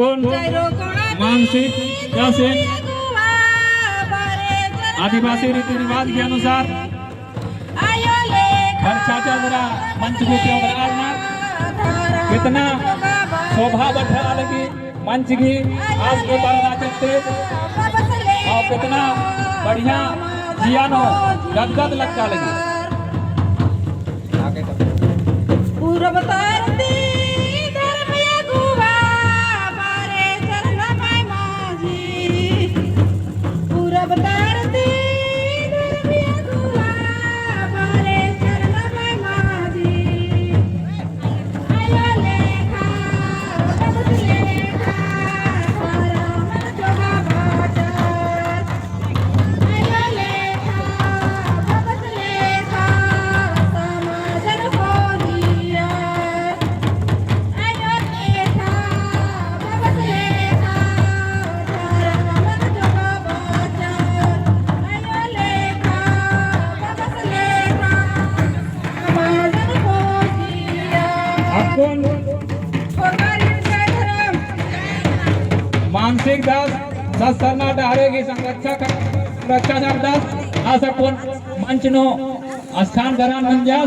कोण मानसिक जैसे आदिवासी रीति रिवाज के अनुसार खर्चाचा जरा मंच को क्यों बनाना कितना शोभा बढ़ा लगी मंच की आज के बढ़ना चाहते और कितना बढ़िया जियानो गदगद लगता लगी पूर्व तारती धर्मया गुवा बारे चरण माय माझी पूर्व तारती धर्मया गुवा बारे चरण माय माझी आयो लेखा बबत लेखा सारा मन जोगा बाटा आयो लेखा बबत लेखा समाजन होलिया आयो लेखा बबत लेखा सारा मन जोगा बाटा आयो लेखा बबत लेखा समाजन होलिया अब कौन होगारी धर्म मानसिक दास सस्तना डहारेगी संरक्षक रक्षा दास असं कोण मंच नो स्थान धरण म्हणजे